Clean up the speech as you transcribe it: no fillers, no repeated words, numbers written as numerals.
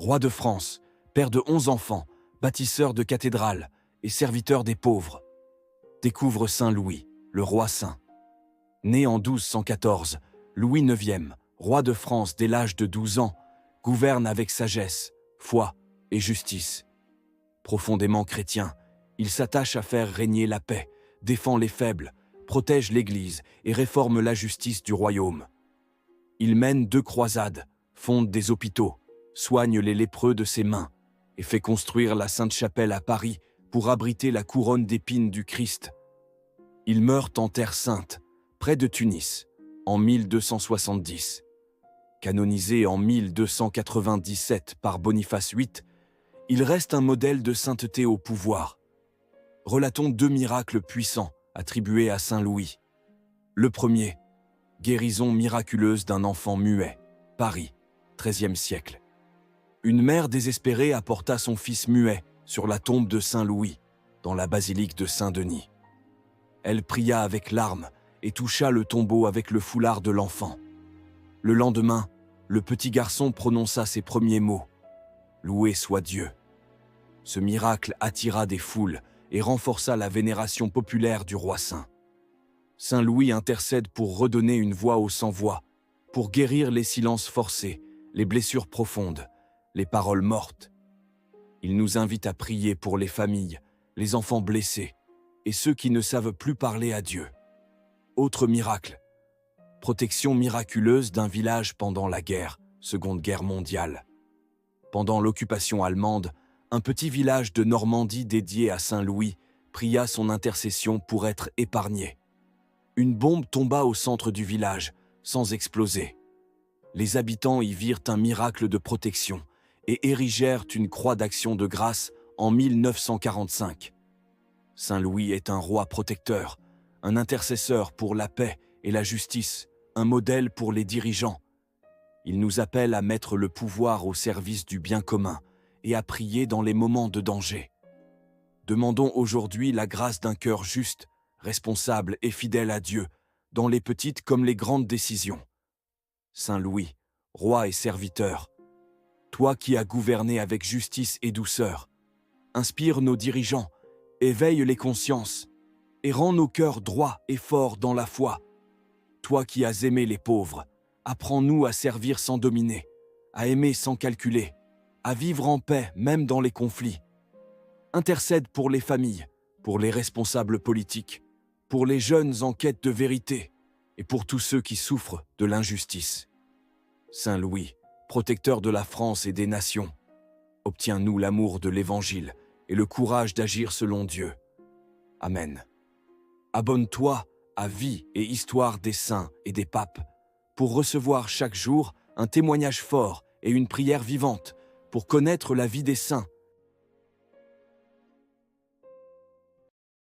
roi de France, père de 11 enfants, bâtisseur de cathédrales et serviteur des pauvres. Découvre Saint Louis, le roi saint. Né en 1214, Louis IX, roi de France dès l'âge de 12 ans, gouverne avec sagesse, foi et justice. Profondément chrétien, il s'attache à faire régner la paix, défend les faibles, protège l'Église et réforme la justice du royaume. Il mène 2 croisades, fonde des hôpitaux, soigne les lépreux de ses mains et fait construire la Sainte-Chapelle à Paris pour abriter la couronne d'épines du Christ. Il meurt en Terre Sainte, près de Tunis, en 1270. Canonisé en 1297 par Boniface VIII, il reste un modèle de sainteté au pouvoir. Relatons 2 miracles puissants attribués à Saint Louis. Le premier, guérison miraculeuse d'un enfant muet, Paris, XIIIe siècle. Une mère désespérée apporta son fils muet sur la tombe de Saint Louis, dans la basilique de Saint-Denis. Elle pria avec larmes et toucha le tombeau avec le foulard de l'enfant. Le lendemain, le petit garçon prononça ses premiers mots. « Loué soit Dieu ». Ce miracle attira des foules et renforça la vénération populaire du roi saint. Saint Louis intercède pour redonner une voix aux sans-voix, pour guérir les silences forcés, les blessures profondes, les paroles mortes. Il nous invite à prier pour les familles, les enfants blessés et ceux qui ne savent plus parler à Dieu. Autre miracle, protection miraculeuse d'un village pendant la guerre, Seconde Guerre mondiale. Pendant l'occupation allemande, un petit village de Normandie dédié à Saint Louis pria son intercession pour être épargné. Une bombe tomba au centre du village, sans exploser. Les habitants y virent un miracle de protection et érigèrent une croix d'action de grâce en 1945. Saint Louis est un roi protecteur, un intercesseur pour la paix et la justice, un modèle pour les dirigeants. Il nous appelle à mettre le pouvoir au service du bien commun et à prier dans les moments de danger. Demandons aujourd'hui la grâce d'un cœur juste, responsable et fidèle à Dieu, dans les petites comme les grandes décisions. Saint Louis, roi et serviteur, toi qui as gouverné avec justice et douceur, inspire nos dirigeants, éveille les consciences et rends nos cœurs droits et forts dans la foi. Toi qui as aimé les pauvres, apprends-nous à servir sans dominer, à aimer sans calculer, à vivre en paix même dans les conflits. Intercède pour les familles, pour les responsables politiques, pour les jeunes en quête de vérité et pour tous ceux qui souffrent de l'injustice. Saint Louis, protecteur de la France et des nations, obtiens-nous l'amour de l'Évangile et le courage d'agir selon Dieu. Amen. Abonne-toi à Vie et Histoire des saints et des papes pour recevoir chaque jour un témoignage fort et une prière vivante pour connaître la vie des saints